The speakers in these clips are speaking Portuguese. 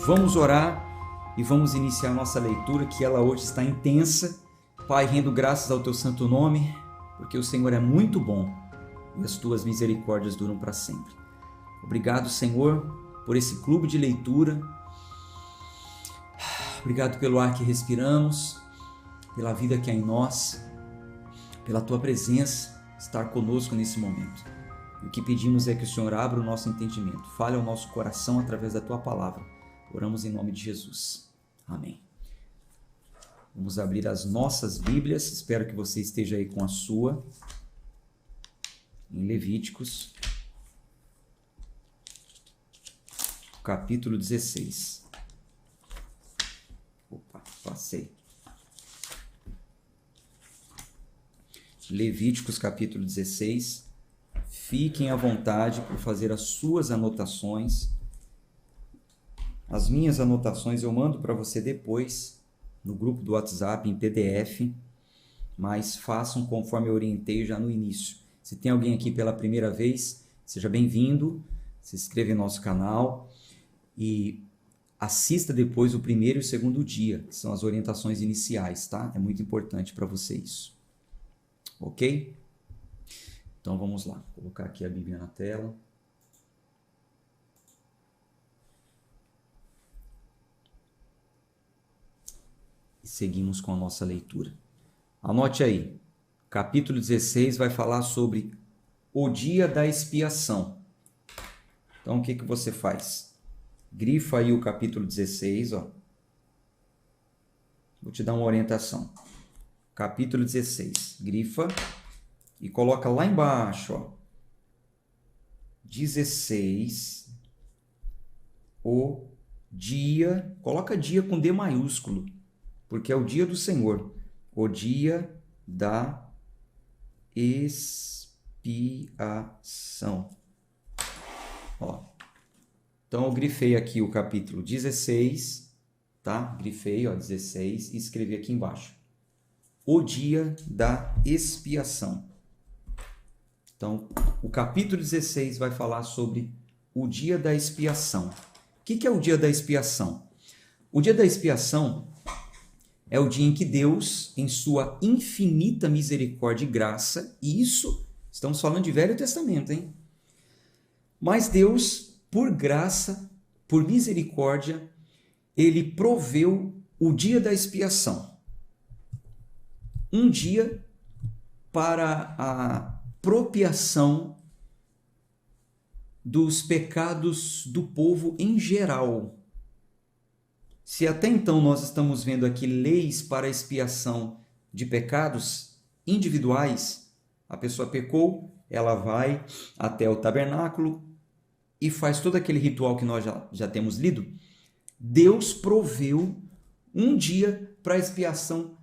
Vamos orar e vamos iniciar nossa leitura, que ela hoje está intensa. Pai, rendo graças ao teu santo nome, porque o Senhor é muito bom e as tuas misericórdias duram para sempre. Obrigado, Senhor, por esse clube de leitura. Obrigado pelo ar que respiramos, pela vida que há em nós, pela tua presença, estar conosco nesse momento. E o que pedimos é que o Senhor abra o nosso entendimento, fale ao nosso coração através da tua palavra. Oramos em nome de Jesus. Amém. Vamos abrir as nossas Bíblias, espero que você esteja aí com a sua, em Levíticos, capítulo 16. Opa, passei. Levíticos, capítulo 16. Fiquem à vontade para fazer as suas anotações. As minhas anotações eu mando para você depois no grupo do WhatsApp em PDF, mas façam conforme eu orientei já no início. Se tem alguém aqui pela primeira vez, seja bem-vindo, se inscreva em nosso canal e assista depois o primeiro e o segundo dia, que são as orientações iniciais, tá? É muito importante para você isso. Ok? Então vamos lá, vou colocar aqui a Bíblia na tela. E seguimos com a nossa leitura. Anote aí, capítulo 16 vai falar sobre o dia da expiação. Então o que você faz? Grifa aí o capítulo 16, ó. Vou te dar uma orientação. Capítulo 16, grifa e coloca lá embaixo, ó. 16, o dia, coloca dia com D maiúsculo, porque é o dia do Senhor, o dia da expiação. Ó. Então eu grifei aqui o capítulo 16, tá? Grifei, ó, 16 e escrevi aqui embaixo. O dia da expiação. Então, o capítulo 16 vai falar sobre o dia da expiação. O que é o dia da expiação? O dia da expiação é o dia em que Deus, em sua infinita misericórdia e graça, e isso, estamos falando de Velho Testamento, hein? Mas Deus, por graça, por misericórdia, ele proveu o dia da expiação. Um dia para a propiação dos pecados do povo em geral. Se até então nós estamos vendo aqui leis para a expiação de pecados individuais, a pessoa pecou, ela vai até o tabernáculo e faz todo aquele ritual que nós já temos lido. Deus proveu um dia para a expiação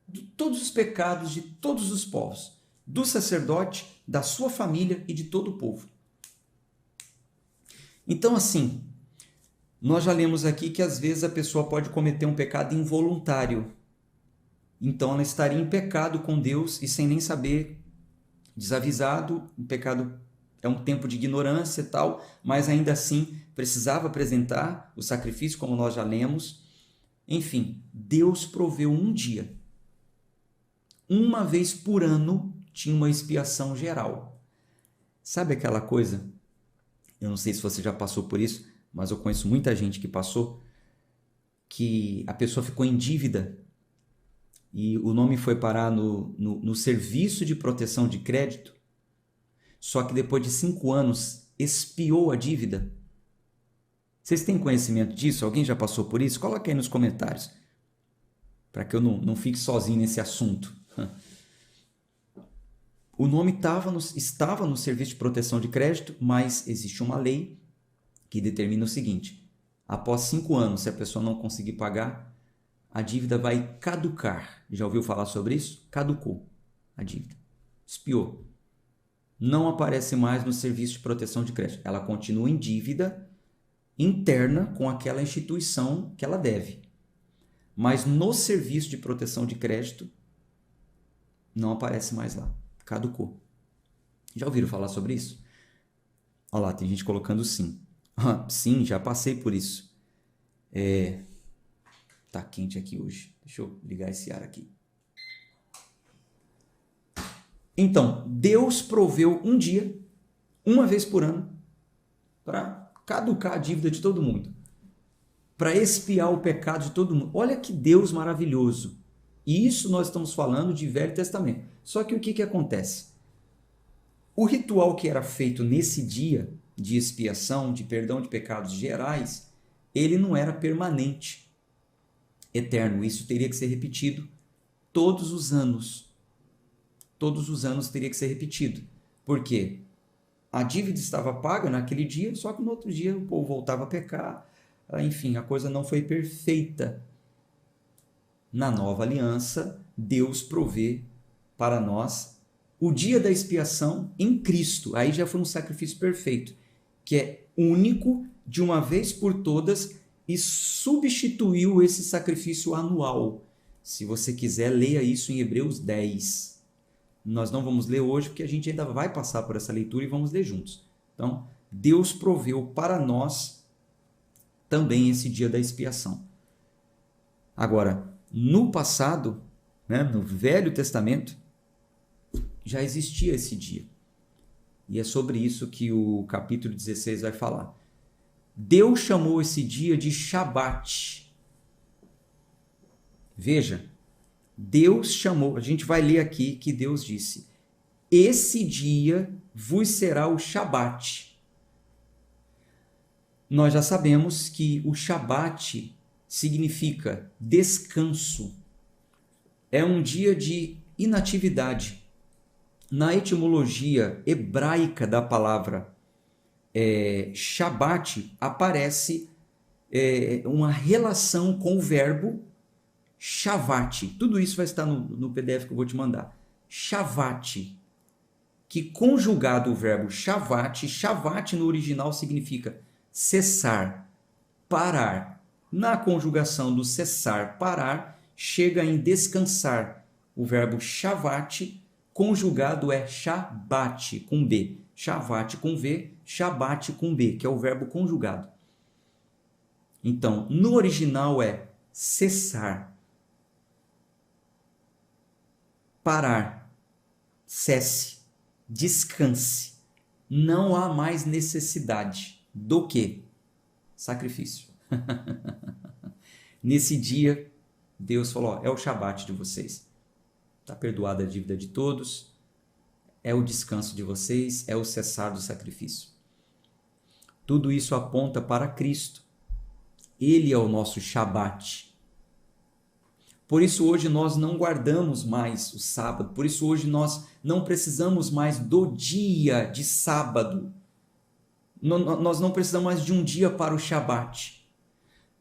de todos os pecados de todos os povos, do sacerdote, da sua família e de todo o povo. Então, assim, nós já lemos aqui que às vezes a pessoa pode cometer um pecado involuntário. Então ela estaria em pecado com Deus e sem nem saber, desavisado. O pecado é um tempo de ignorância e tal, mas ainda assim precisava apresentar o sacrifício, como nós já lemos. Enfim, Deus proveu um dia. Uma vez por ano tinha uma expiação geral. Sabe aquela coisa? Eu não sei se você já passou por isso, mas eu conheço muita gente que passou, que a pessoa ficou em dívida e o nome foi parar no serviço de proteção de crédito, só que depois de 5 anos expiou a dívida. Vocês têm conhecimento disso? Alguém já passou por isso? Coloque aí nos comentários, para que eu não fique sozinho nesse assunto. O nome estava no serviço de proteção de crédito, mas existe uma lei que determina o seguinte: após 5 anos, se a pessoa não conseguir pagar, a dívida vai caducar. Já ouviu falar sobre isso? Caducou a dívida. Expiou. Não aparece mais no serviço de proteção de crédito. Ela continua em dívida interna com aquela instituição que ela deve. Mas no serviço de proteção de crédito, não aparece mais lá. Caducou. Já ouviram falar sobre isso? Olha lá, tem gente colocando sim. Sim, já passei por isso. Tá quente aqui hoje. Deixa eu ligar esse ar aqui. Então, Deus proveu um dia, uma vez por ano, para caducar a dívida de todo mundo, para expiar o pecado de todo mundo. Olha que Deus maravilhoso. E isso nós estamos falando de Velho Testamento. Só que o que acontece? O ritual que era feito nesse dia de expiação, de perdão de pecados gerais, ele não era permanente, eterno. Isso teria que ser repetido todos os anos. Todos os anos teria que ser repetido. Por quê? A dívida estava paga naquele dia, só que no outro dia o povo voltava a pecar. Enfim, a coisa não foi perfeita. Na nova aliança, Deus provê para nós o dia da expiação em Cristo. Aí já foi um sacrifício perfeito, que é único, de uma vez por todas, e substituiu esse sacrifício anual. Se você quiser, leia isso em Hebreus 10. Nós não vamos ler hoje, porque a gente ainda vai passar por essa leitura e vamos ler juntos. Então, Deus proveu para nós também esse dia da expiação. Agora, no passado, né, no Velho Testamento, já existia esse dia. E é sobre isso que o capítulo 16 vai falar. Deus chamou esse dia de Shabat. Veja, Deus chamou, a gente vai ler aqui que Deus disse: esse dia vos será o Shabat. Nós já sabemos que o Shabat significa descanso. É um dia de inatividade. Na etimologia hebraica da palavra Shabat aparece uma relação com o verbo Shavat. Tudo isso vai estar no PDF que eu vou te mandar. Shavat, que conjugado o verbo Shavat, Shavat no original significa cessar, parar. Na conjugação do cessar, parar, chega em descansar. O verbo Shavat conjugado é Shabat com B. Shavat com V, Shabat com B, que é o verbo conjugado. Então, no original é cessar, parar, cesse, descanse. Não há mais necessidade do que? Sacrifício. Nesse dia, Deus falou, é o Shabat de vocês. Está perdoada a dívida de todos, é o descanso de vocês, é o cessar do sacrifício. Tudo isso aponta para Cristo. Ele é o nosso Shabat. Por isso hoje nós não guardamos mais o sábado, por isso hoje nós não precisamos mais do dia de sábado. Nós não precisamos mais de um dia para o Shabat.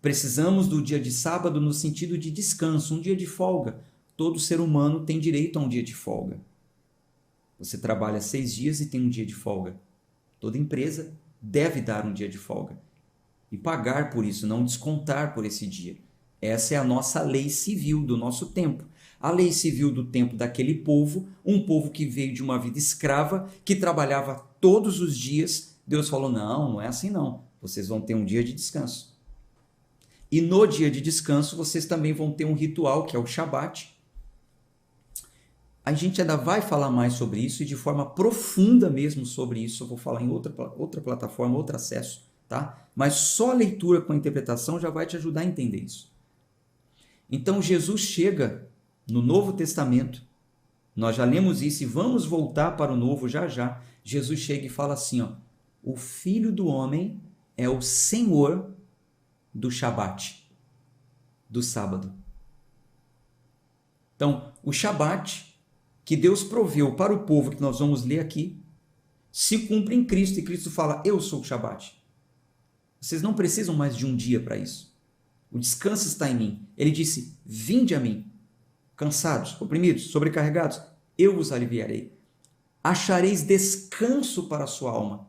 Precisamos do dia de sábado no sentido de descanso, um dia de folga. Todo ser humano tem direito a um dia de folga. Você trabalha 6 dias e tem um dia de folga. Toda empresa deve dar um dia de folga. E pagar por isso, não descontar por esse dia. Essa é a nossa lei civil do nosso tempo. A lei civil do tempo daquele povo, um povo que veio de uma vida escrava, que trabalhava todos os dias. Deus falou, não é assim não. Vocês vão ter um dia de descanso. E no dia de descanso, vocês também vão ter um ritual, que é o Shabat. A gente ainda vai falar mais sobre isso e de forma profunda mesmo sobre isso. Eu vou falar em outra plataforma, outro acesso, tá? Mas só a leitura com a interpretação já vai te ajudar a entender isso. Então Jesus chega no Novo Testamento, nós já lemos isso e vamos voltar para o Novo já já. Jesus chega e fala assim, ó, o Filho do Homem é o Senhor do Shabat, do sábado. Então, o Shabat que Deus proveu para o povo, que nós vamos ler aqui, se cumpre em Cristo, e Cristo fala, eu sou o Shabat. Vocês não precisam mais de um dia para isso. O descanso está em mim. Ele disse, vinde a mim, cansados, oprimidos, sobrecarregados, eu vos aliviarei. Achareis descanso para a sua alma.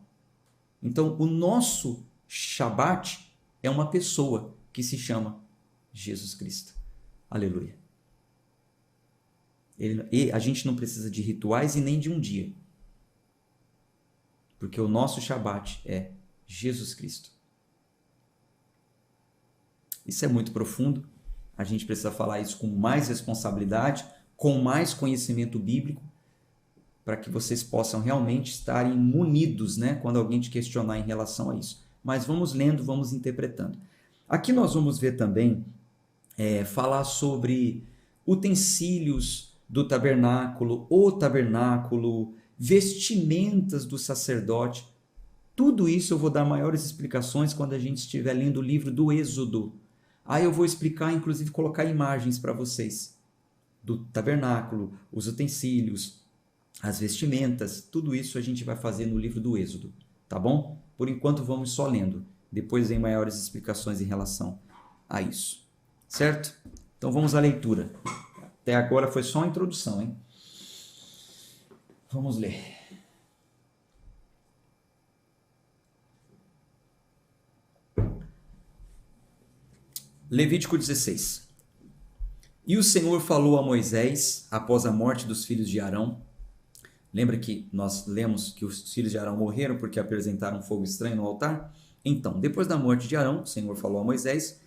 Então, o nosso Shabat é uma pessoa que se chama Jesus Cristo. Aleluia. A gente não precisa de rituais e nem de um dia. Porque o nosso Shabat é Jesus Cristo. Isso é muito profundo. A gente precisa falar isso com mais responsabilidade, com mais conhecimento bíblico, para que vocês possam realmente estarem munidos, né, quando alguém te questionar em relação a isso. Mas vamos lendo, vamos interpretando. Aqui nós vamos ver também, falar sobre utensílios do tabernáculo, o tabernáculo, vestimentas do sacerdote. Tudo isso eu vou dar maiores explicações quando a gente estiver lendo o livro do Êxodo. Aí eu vou explicar, inclusive colocar imagens para vocês do tabernáculo, os utensílios, as vestimentas, tudo isso a gente vai fazer no livro do Êxodo, tá bom? Por enquanto vamos só lendo, depois vem maiores explicações em relação a isso, certo? Então vamos à leitura. Até agora foi só uma introdução, hein? Vamos ler. Levítico 16. E o Senhor falou a Moisés após a morte dos filhos de Arão. Lembra que nós lemos que os filhos de Arão morreram porque apresentaram fogo estranho no altar? Então, depois da morte de Arão, o Senhor falou a Moisés,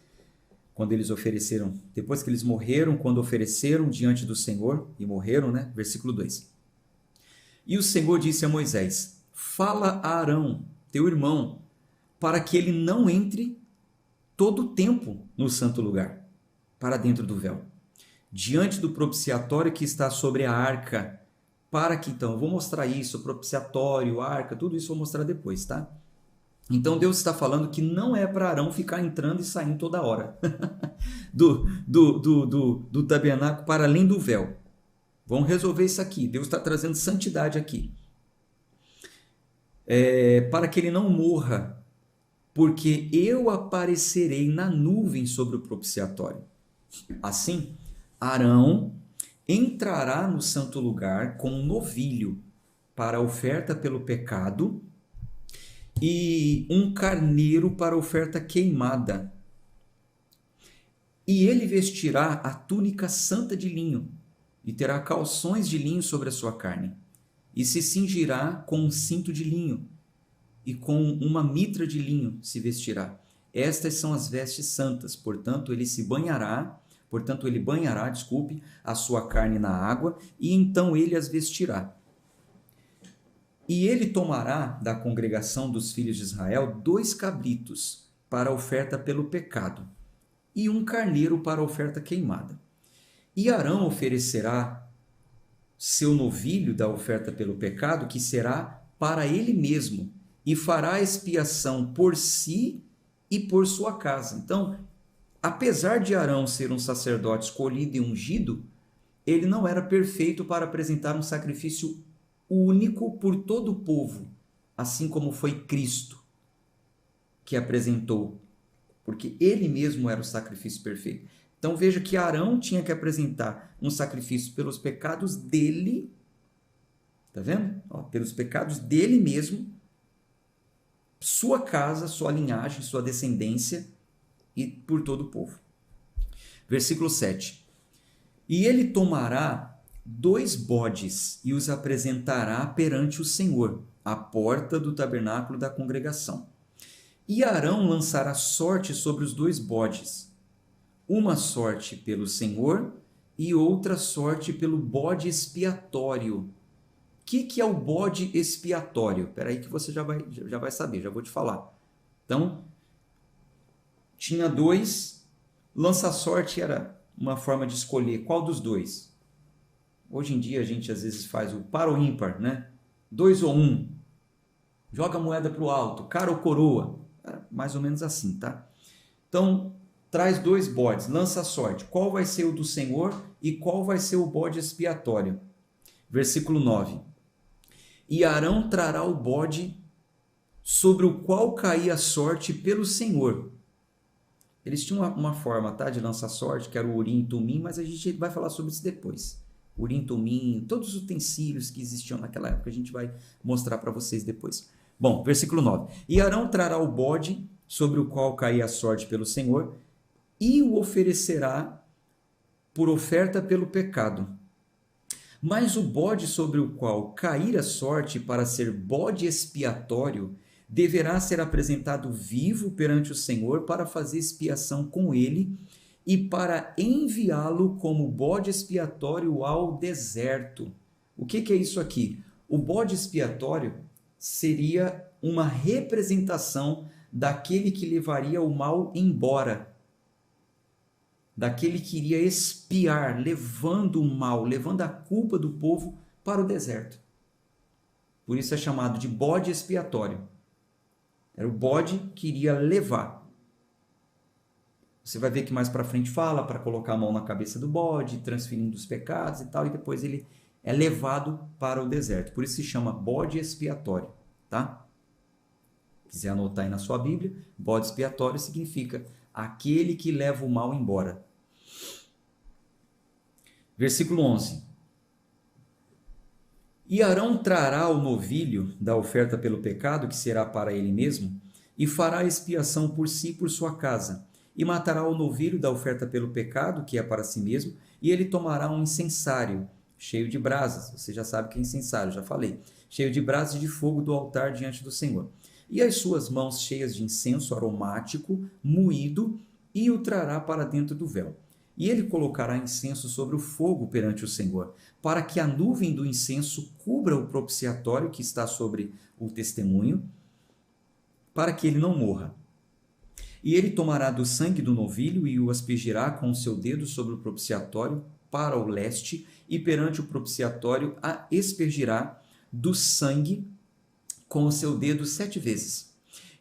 quando eles ofereceram, depois que eles morreram, quando ofereceram diante do Senhor, e morreram, né? Versículo 2. E o Senhor disse a Moisés, fala a Arão, teu irmão, para que ele não entre todo o tempo no santo lugar, para dentro do véu, diante do propiciatório que está sobre a arca, para que, então, eu vou mostrar isso, o propiciatório, a arca, tudo isso eu vou mostrar depois, tá? Então Deus está falando que não é para Arão ficar entrando e saindo toda hora do tabernáculo para além do véu. Vamos resolver isso aqui, Deus está trazendo santidade aqui. Para que ele não morra, porque eu aparecerei na nuvem sobre o propiciatório. Assim, Arão entrará no santo lugar com um novilho para oferta pelo pecado e um carneiro para oferta queimada. E ele vestirá a túnica santa de linho e terá calções de linho sobre a sua carne e se cingirá com um cinto de linho e com uma mitra de linho se vestirá. Estas são as vestes santas, portanto ele banhará a sua carne na água, e então ele as vestirá. E ele tomará da congregação dos filhos de Israel 2 cabritos para oferta pelo pecado, e um carneiro para oferta queimada. E Arão oferecerá seu novilho da oferta pelo pecado, que será para ele mesmo, e fará expiação por si e por sua casa. Então, apesar de Arão ser um sacerdote escolhido e ungido, ele não era perfeito para apresentar um sacrifício único por todo o povo, assim como foi Cristo que apresentou, porque ele mesmo era o sacrifício perfeito. Então veja que Arão tinha que apresentar um sacrifício pelos pecados dele, tá vendo? Pelos pecados dele mesmo, sua casa, sua linhagem, sua descendência e por todo o povo. Versículo 7. E ele tomará 2 bodes e os apresentará perante o Senhor, à porta do tabernáculo da congregação. E Arão lançará sorte sobre os 2 bodes, uma sorte pelo Senhor e outra sorte pelo bode expiatório. O que é o bode expiatório? Espera aí que você já vai saber, já vou te falar. Então, tinha 2, lança-sorte era uma forma de escolher qual dos 2. Hoje em dia a gente às vezes faz o par ou ímpar, né? 2 ou 1. Joga a moeda para o alto, cara ou coroa. Mais ou menos assim, tá? Então, traz 2 bodes, lança a sorte. Qual vai ser o do Senhor e qual vai ser o bode expiatório? Versículo 9. E Arão trará o bode sobre o qual caía a sorte pelo Senhor. Eles tinham uma forma, tá, de lançar sorte, que era o Urim e Tumim, mas a gente vai falar sobre isso depois. Urim e Tumim, todos os utensílios que existiam naquela época, a gente vai mostrar para vocês depois. Bom, versículo 9. E Arão trará o bode sobre o qual caía a sorte pelo Senhor e o oferecerá por oferta pelo pecado. Mas o bode sobre o qual cair a sorte para ser bode expiatório deverá ser apresentado vivo perante o Senhor para fazer expiação com ele e para enviá-lo como bode expiatório ao deserto. O que é isso aqui? O bode expiatório seria uma representação daquele que levaria o mal embora, daquele que iria expiar, levando o mal, levando a culpa do povo para o deserto. Por isso é chamado de bode expiatório. Era o bode que iria levar. Você vai ver que mais para frente fala para colocar a mão na cabeça do bode, transferindo os pecados e tal, e depois ele é levado para o deserto. Por isso se chama bode expiatório, tá? Se quiser anotar aí na sua Bíblia, bode expiatório significa aquele que leva o mal embora. Versículo 11. E Arão trará o novilho da oferta pelo pecado, que será para ele mesmo, e fará expiação por si e por sua casa, e matará o novilho da oferta pelo pecado, que é para si mesmo, e ele tomará um incensário, cheio de brasas. Você já sabe que é incensário, já falei. Cheio de brasas de fogo do altar diante do Senhor. E as suas mãos cheias de incenso aromático, moído, e o trará para dentro do véu. E ele colocará incenso sobre o fogo perante o Senhor, para que a nuvem do incenso cubra o propiciatório que está sobre o testemunho, para que ele não morra. E ele tomará do sangue do novilho e o aspergirá com o seu dedo sobre o propiciatório para o leste, e perante o propiciatório a aspergirá do sangue com o seu dedo 7 vezes.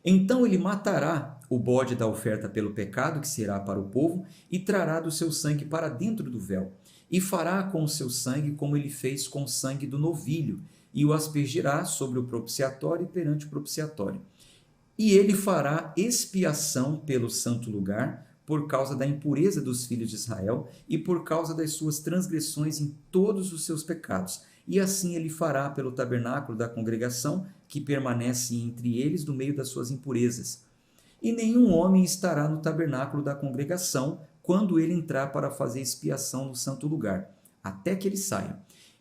Então ele matará o bode da oferta pelo pecado, que será para o povo, e trará do seu sangue para dentro do véu, e fará com o seu sangue como ele fez com o sangue do novilho, e o aspergirá sobre o propiciatório e perante o propiciatório. E ele fará expiação pelo santo lugar, por causa da impureza dos filhos de Israel, e por causa das suas transgressões em todos os seus pecados. E assim ele fará pelo tabernáculo da congregação, que permanece entre eles no meio das suas impurezas. E nenhum homem estará no tabernáculo da congregação quando ele entrar para fazer expiação no santo lugar, até que ele saia,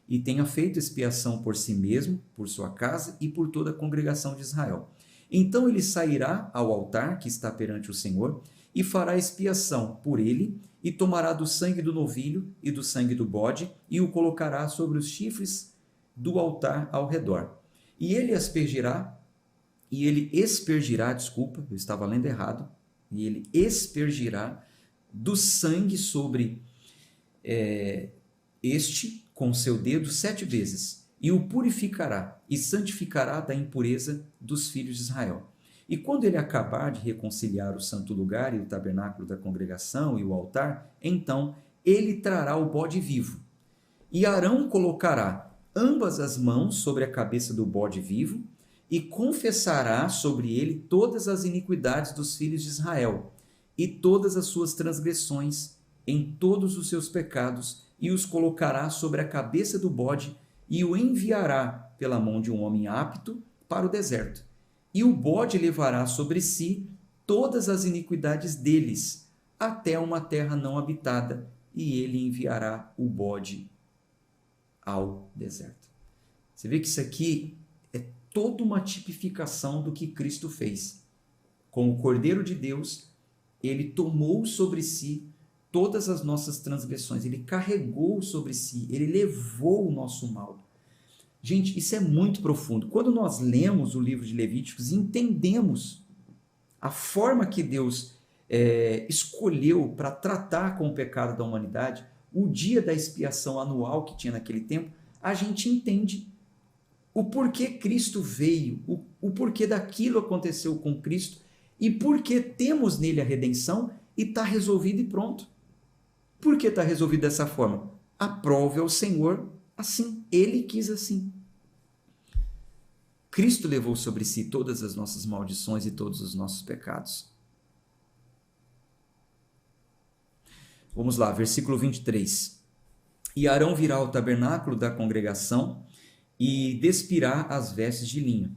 e tenha feito expiação por si mesmo, por sua casa e por toda a congregação de Israel. Então ele sairá ao altar que está perante o Senhor, e fará expiação por ele, e tomará do sangue do novilho e do sangue do bode, e o colocará sobre os chifres do altar ao redor. E ele aspergirá, eu estava lendo errado, e ele aspergirá do sangue sobre este com seu dedo 7 vezes, e o purificará e santificará da impureza dos filhos de Israel. E quando ele acabar de reconciliar o santo lugar e o tabernáculo da congregação e o altar, então ele trará o bode vivo. E Arão colocará ambas as mãos sobre a cabeça do bode vivo e confessará sobre ele todas as iniquidades dos filhos de Israel e todas as suas transgressões em todos os seus pecados, e os colocará sobre a cabeça do bode e o enviará pela mão de um homem apto para o deserto. E o bode levará sobre si todas as iniquidades deles, até uma terra não habitada, e ele enviará o bode ao deserto. Você vê que isso aqui é toda uma tipificação do que Cristo fez. Como Cordeiro de Deus, ele tomou sobre si todas as nossas transgressões, ele carregou sobre si, ele levou o nosso mal. Gente, isso é muito profundo. Quando nós lemos o livro de Levíticos e entendemos a forma que Deus escolheu para tratar com o pecado da humanidade, o dia da expiação anual que tinha naquele tempo, a gente entende o porquê Cristo veio, o porquê daquilo aconteceu com Cristo e porquê temos nele a redenção e está resolvido e pronto. Por que está resolvido dessa forma? Aprove ao Senhor assim, ele quis assim. Cristo levou sobre si todas as nossas maldições e todos os nossos pecados. Vamos lá, versículo 23. E Arão virá ao tabernáculo da congregação e despirá as vestes de linho.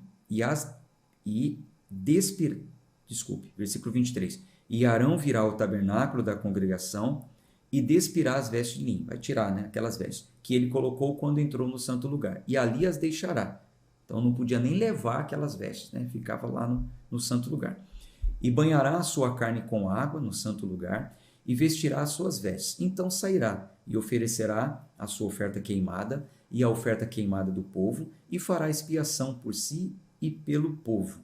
Versículo 23. E Arão virá ao tabernáculo da congregação e despirá as vestes de linho. Vai tirar, aquelas vestes que ele colocou quando entrou no santo lugar. E ali as deixará. Então não podia nem levar aquelas vestes, né? Ficava lá no santo lugar. E banhará a sua carne com água no santo lugar e vestirá as suas vestes. Então sairá e oferecerá a sua oferta queimada e a oferta queimada do povo e fará expiação por si e pelo povo.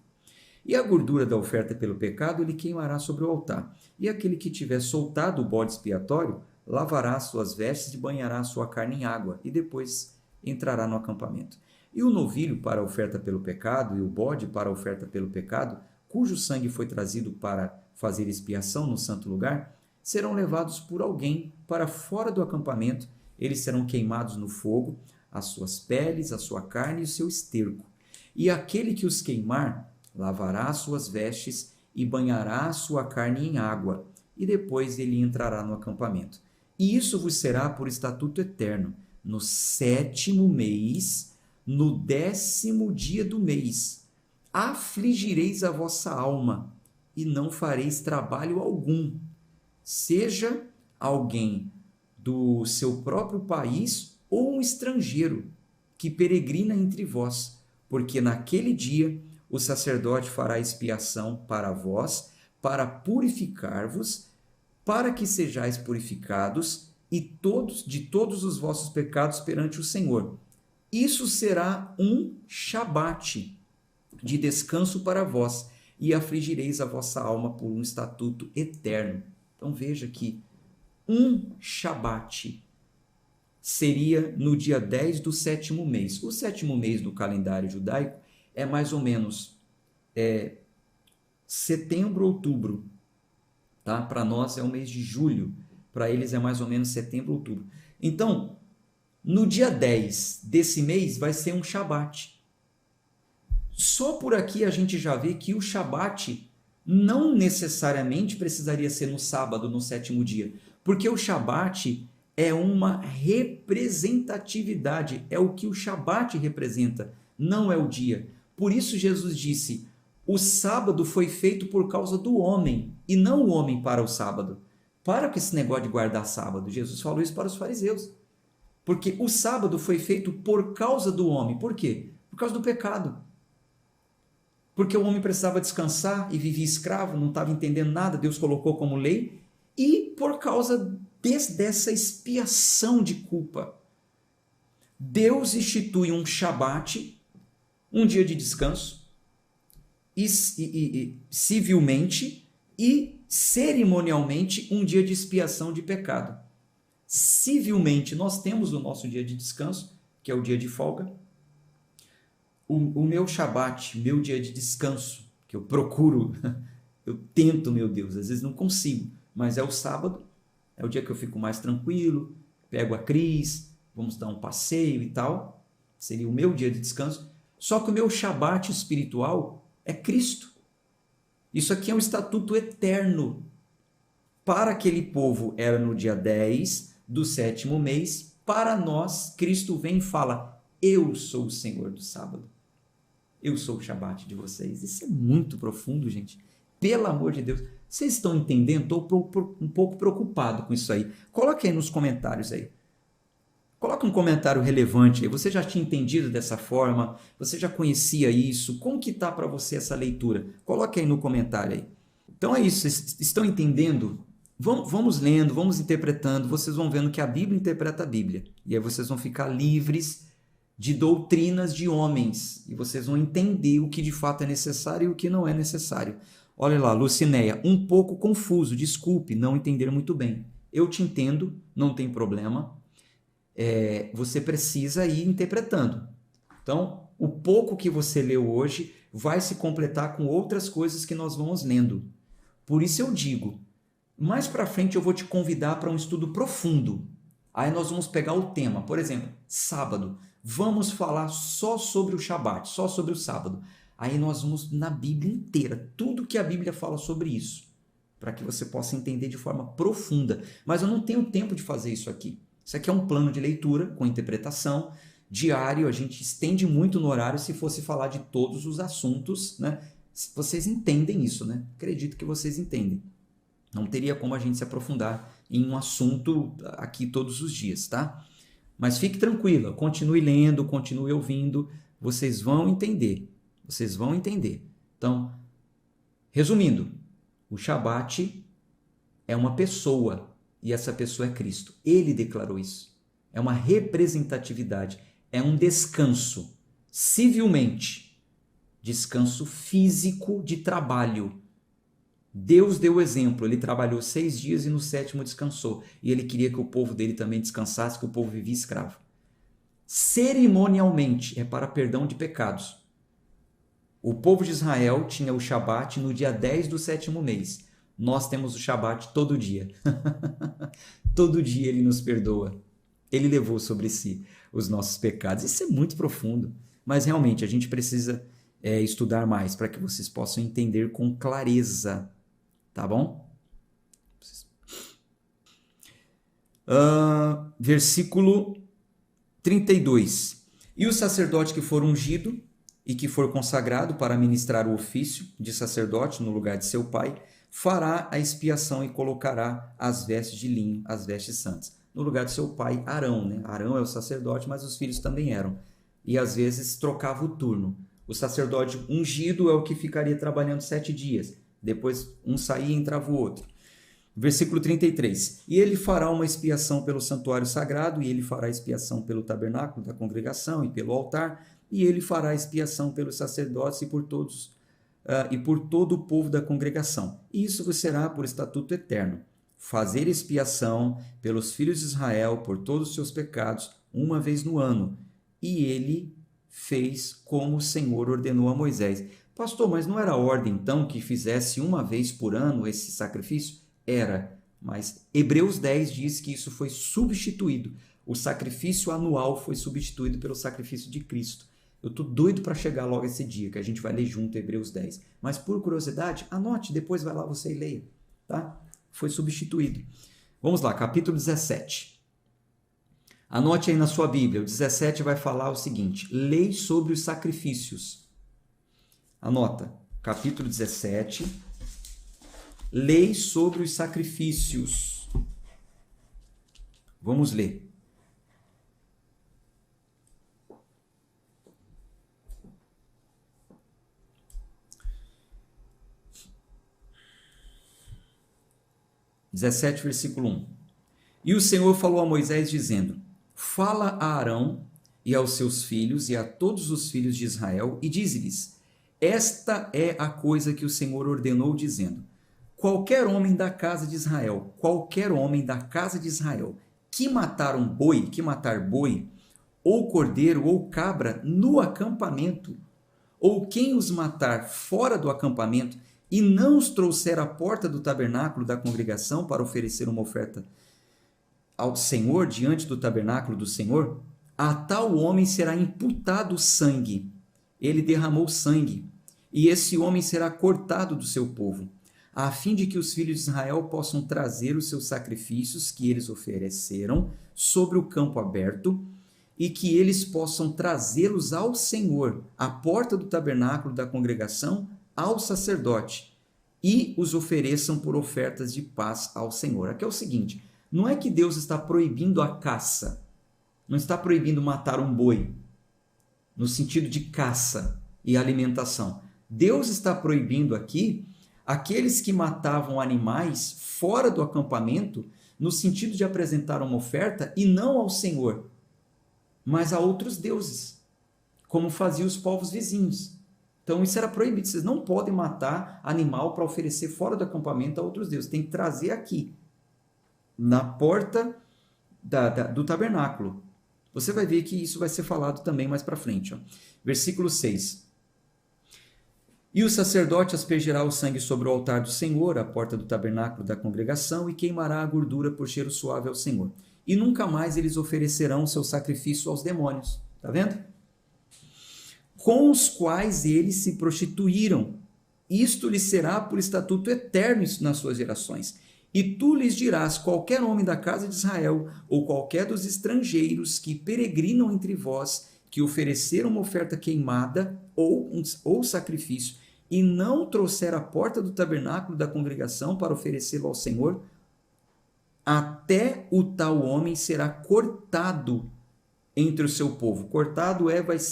E a gordura da oferta pelo pecado ele queimará sobre o altar. E aquele que tiver soltado o bode expiatório lavará as suas vestes e banhará a sua carne em água e depois entrará no acampamento. E o novilho para a oferta pelo pecado e o bode para a oferta pelo pecado, cujo sangue foi trazido para fazer expiação no santo lugar, serão levados por alguém para fora do acampamento. Eles serão queimados no fogo, as suas peles, a sua carne e o seu esterco. E aquele que os queimar lavará as suas vestes e banhará a sua carne em água, e depois ele entrará no acampamento. E isso vos será por estatuto eterno. No 7º mês, no 10º dia do mês, afligireis a vossa alma, e não fareis trabalho algum, seja alguém do seu próprio país ou um estrangeiro que peregrina entre vós, porque naquele dia o sacerdote fará expiação para vós, para purificar-vos, para que sejais purificados e de todos os vossos pecados perante o Senhor. Isso será um Shabate de descanso para vós, e afligireis a vossa alma por um estatuto eterno. Então veja que um Shabate seria no dia 10 do 7º mês. O 7º mês do calendário judaico é mais ou menos setembro, outubro. Tá? Para nós é o mês de julho, para eles é mais ou menos setembro, outubro. Então, no dia 10 desse mês vai ser um Shabate. Só por aqui a gente já vê que o Shabate não necessariamente precisaria ser no sábado, no 7º dia, porque o Shabate é uma representatividade, é o que o Shabate representa, não é o dia. Por isso Jesus disse, o sábado foi feito por causa do homem, e não o homem para o sábado. Para com esse negócio de guardar sábado. Jesus falou isso para os fariseus. Porque o sábado foi feito por causa do homem. Por quê? Por causa do pecado. Porque o homem precisava descansar e vivia escravo, não estava entendendo nada, Deus colocou como lei. E por causa dessa expiação de culpa, Deus institui um Shabate, um dia de descanso, civilmente e cerimonialmente um dia de expiação de pecado. Civilmente, nós temos o nosso dia de descanso, que é o dia de folga. O meu Shabat, meu dia de descanso, que eu procuro, eu tento, meu Deus, às vezes não consigo, mas é o sábado, é o dia que eu fico mais tranquilo, pego a Cris, vamos dar um passeio e tal, seria o meu dia de descanso. Só que o meu Shabat espiritual é Cristo. Isso aqui é um estatuto eterno. Para aquele povo era no dia 10 do 7º mês, para nós, Cristo vem e fala, eu sou o Senhor do sábado. Eu sou o Shabat de vocês. Isso é muito profundo, gente. Pelo amor de Deus. Vocês estão entendendo? Estou um pouco preocupado com isso aí. Coloque aí nos comentários aí. Coloque um comentário relevante aí. Você já tinha entendido dessa forma? Você já conhecia isso? Como que está para você essa leitura? Coloque aí no comentário aí. Então é isso. Vocês estão entendendo? Vamos lendo, vamos interpretando. Vocês vão vendo que a Bíblia interpreta a Bíblia. E aí vocês vão ficar livres de doutrinas de homens. E vocês vão entender o que de fato é necessário e o que não é necessário. Olha lá, Lucinéia, um pouco confuso. Desculpe, não entender muito bem. Eu te entendo, não tem problema. Você precisa ir interpretando. Então, o pouco que você leu hoje vai se completar com outras coisas que nós vamos lendo. Por isso eu digo, mais para frente eu vou te convidar para um estudo profundo. Aí nós vamos pegar o tema, por exemplo, sábado. Vamos falar só sobre o Shabat, só sobre o sábado. Aí nós vamos na Bíblia inteira, tudo que a Bíblia fala sobre isso, para que você possa entender de forma profunda. Mas eu não tenho tempo de fazer isso aqui. Isso aqui é um plano de leitura com interpretação diário, a gente estende muito no horário se fosse falar de todos os assuntos, né? Vocês entendem isso, né? Acredito que vocês entendem. Não teria como a gente se aprofundar em um assunto aqui todos os dias, tá? Mas fique tranquila, continue lendo, continue ouvindo, Vocês vão entender. Vocês vão entender. Então, resumindo, o Shabat é uma pessoa e essa pessoa é Cristo. Ele declarou isso. É uma representatividade, é um descanso, civilmente, descanso físico de trabalho. Deus deu o exemplo, ele trabalhou 6 dias e no 7º descansou. E ele queria que o povo dele também descansasse, que o povo vivia escravo. Cerimonialmente, é para perdão de pecados. O povo de Israel tinha o Shabat no dia 10 do 7º mês. Nós temos o Shabat todo dia. Todo dia ele nos perdoa. Ele levou sobre si os nossos pecados. Isso é muito profundo. Mas realmente a gente precisa estudar mais para que vocês possam entender com clareza. Tá bom? Versículo 32. E o sacerdote que for ungido e que for consagrado para ministrar o ofício de sacerdote no lugar de seu pai, fará a expiação e colocará as vestes de linho, as vestes santas. No lugar de seu pai, Arão, né? Arão é o sacerdote, mas os filhos também eram. E às vezes trocava o turno. O sacerdote ungido é o que ficaria trabalhando 7 dias. Depois um saía e entrava o outro. Versículo 33. E ele fará uma expiação pelo santuário sagrado, e ele fará expiação pelo tabernáculo da congregação e pelo altar, e ele fará expiação pelos sacerdotes e por todos e por todo o povo da congregação. E isso será por estatuto eterno. Fazer expiação pelos filhos de Israel por todos os seus pecados, uma vez no ano. E ele fez como o Senhor ordenou a Moisés. Pastor, mas não era ordem então que fizesse uma vez por ano esse sacrifício? Era, mas Hebreus 10 diz que isso foi substituído. O sacrifício anual foi substituído pelo sacrifício de Cristo. Eu estou doido para chegar logo esse dia, que a gente vai ler junto Hebreus 10. Mas por curiosidade, anote, depois vai lá você e leia. Tá? Foi substituído. Vamos lá, capítulo 17. Anote aí na sua Bíblia, o 17 vai falar o seguinte: lei sobre os sacrifícios. Anota, capítulo 17, lei sobre os sacrifícios. Vamos ler. Versículo 1. E o Senhor falou a Moisés, dizendo: fala a Arão e aos seus filhos e a todos os filhos de Israel, e dize-lhes: esta é a coisa que o Senhor ordenou, dizendo: qualquer homem da casa de Israel, que matar boi, ou cordeiro, ou cabra no acampamento, ou quem os matar fora do acampamento, e não os trouxer à porta do tabernáculo da congregação para oferecer uma oferta ao Senhor diante do tabernáculo do Senhor, a tal homem será imputado sangue. Ele derramou sangue, e esse homem será cortado do seu povo, a fim de que os filhos de Israel possam trazer os seus sacrifícios que eles ofereceram sobre o campo aberto, e que eles possam trazê-los ao Senhor, à porta do tabernáculo da congregação, ao sacerdote, e os ofereçam por ofertas de paz ao Senhor. Aqui é o seguinte: não é que Deus está proibindo a caça, não está proibindo matar um boi, no sentido de caça e alimentação. Deus está proibindo aqui aqueles que matavam animais fora do acampamento, no sentido de apresentar uma oferta, e não ao Senhor, mas a outros deuses, como faziam os povos vizinhos. Então isso era proibido. Vocês não podem matar animal para oferecer fora do acampamento a outros deuses. Tem que trazer aqui, na porta do tabernáculo. Você vai ver que isso vai ser falado também mais para frente. Ó. Versículo 6. E o sacerdote aspergerá o sangue sobre o altar do Senhor, à porta do tabernáculo da congregação, e queimará a gordura por cheiro suave ao Senhor. E nunca mais eles oferecerão seu sacrifício aos demônios. Está vendo? Com os quais eles se prostituíram. Isto lhes será por estatuto eterno nas suas gerações. E tu lhes dirás: qualquer homem da casa de Israel, ou qualquer dos estrangeiros que peregrinam entre vós, que ofereceram uma oferta queimada ou sacrifício, e não trouxer à porta do tabernáculo da congregação para oferecê-lo ao Senhor, até o tal homem será cortado entre o seu povo. Cortado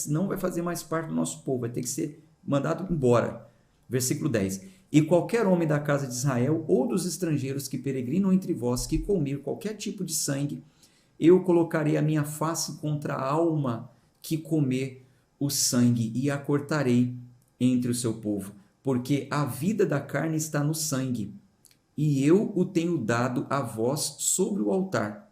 não vai fazer mais parte do nosso povo, vai ter que ser mandado embora. Versículo 10. E qualquer homem da casa de Israel ou dos estrangeiros que peregrinam entre vós, que comer qualquer tipo de sangue, eu colocarei a minha face contra a alma que comer o sangue e a cortarei entre o seu povo, porque a vida da carne está no sangue, e eu o tenho dado a vós sobre o altar,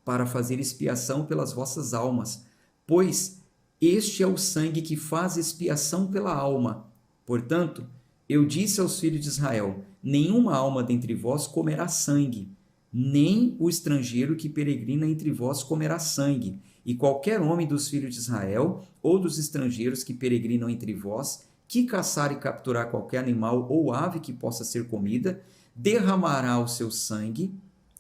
para fazer expiação pelas vossas almas, pois este é o sangue que faz expiação pela alma. Portanto, eu disse aos filhos de Israel: nenhuma alma dentre vós comerá sangue, nem o estrangeiro que peregrina entre vós comerá sangue, e qualquer homem dos filhos de Israel ou dos estrangeiros que peregrinam entre vós, que caçar e capturar qualquer animal ou ave que possa ser comida, derramará o seu sangue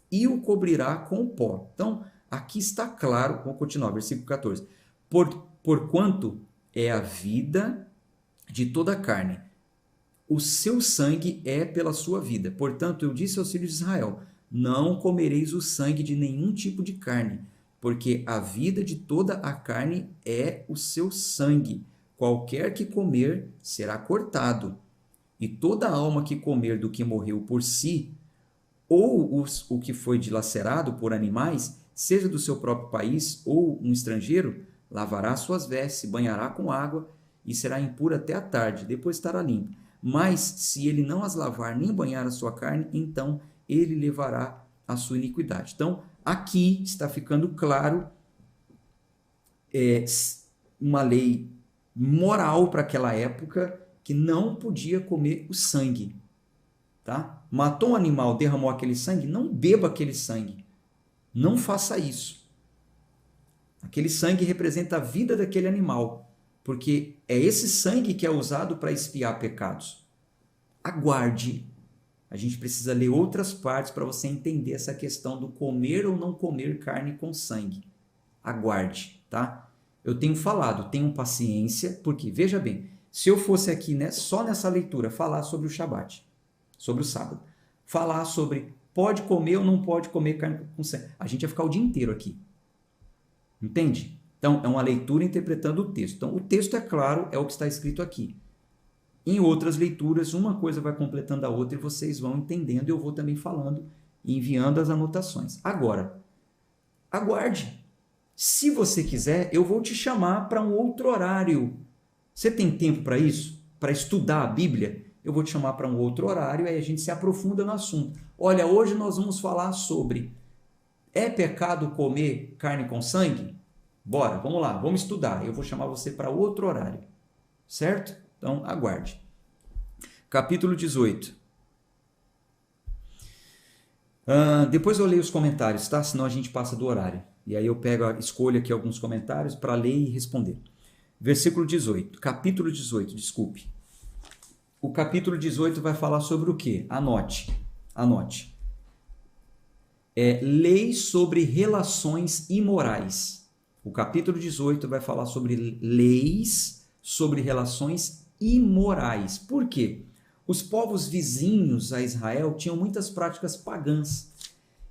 e o cobrirá com pó. Então, aqui está claro, vamos continuar, versículo 14. Porquanto é a vida de toda a carne, o seu sangue é pela sua vida. Portanto, eu disse aos filhos de Israel: não comereis o sangue de nenhum tipo de carne, porque a vida de toda a carne é o seu sangue. Qualquer que comer será cortado, e toda alma que comer do que morreu por si, ou o que foi dilacerado por animais, seja do seu próprio país ou um estrangeiro, lavará suas vestes, se banhará com água e será impuro até a tarde, depois estará limpo. Mas se ele não as lavar nem banhar a sua carne, então ele levará a sua iniquidade. Então, aqui está ficando claro uma lei moral para aquela época que não podia comer o sangue. Tá? Matou um animal, derramou aquele sangue, não beba aquele sangue. Não faça isso. Aquele sangue representa a vida daquele animal, porque é esse sangue que é usado para expiar pecados. Aguarde. A gente precisa ler outras partes para você entender essa questão do comer ou não comer carne com sangue. Aguarde, tá? Eu tenho falado, tenham paciência, porque, veja bem, se eu fosse aqui, né, só nessa leitura falar sobre o Shabat, sobre o sábado, falar sobre pode comer ou não pode comer carne com sangue, a gente ia ficar o dia inteiro aqui. Entende? Então, é uma leitura interpretando o texto. Então, o texto é claro, é o que está escrito aqui. Em outras leituras, uma coisa vai completando a outra e vocês vão entendendo, eu vou também falando e enviando as anotações. Agora, aguarde. Se você quiser, eu vou te chamar para um outro horário. Você tem tempo para isso? Para estudar a Bíblia? Eu vou te chamar para um outro horário, aí a gente se aprofunda no assunto. Olha, hoje nós vamos falar sobre: é pecado comer carne com sangue? Bora, vamos lá, vamos estudar. Eu vou chamar você para outro horário, certo? Então, aguarde. Capítulo 18. Depois eu leio os comentários, tá? Senão a gente passa do horário. E aí eu escolho aqui alguns comentários para ler e responder. Versículo 18. Capítulo 18, desculpe. O capítulo 18 vai falar sobre o quê? Anote. Lei sobre relações imorais. O capítulo 18 vai falar sobre leis sobre relações imorais. Por quê? Os povos vizinhos a Israel tinham muitas práticas pagãs.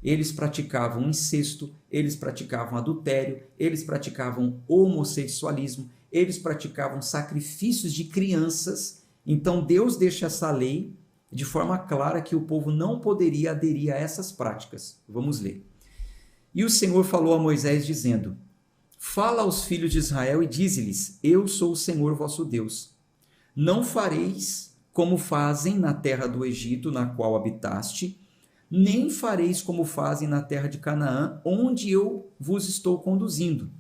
Eles praticavam incesto, eles praticavam adultério, eles praticavam homossexualismo, eles praticavam sacrifícios de crianças. Então Deus deixa essa lei de forma clara que o povo não poderia aderir a essas práticas. Vamos ler. E o Senhor falou a Moisés dizendo: fala aos filhos de Israel e dize-lhes: eu sou o Senhor vosso Deus. Não fareis como fazem na terra do Egito, na qual habitaste, nem fareis como fazem na terra de Canaã, onde eu vos estou conduzindo,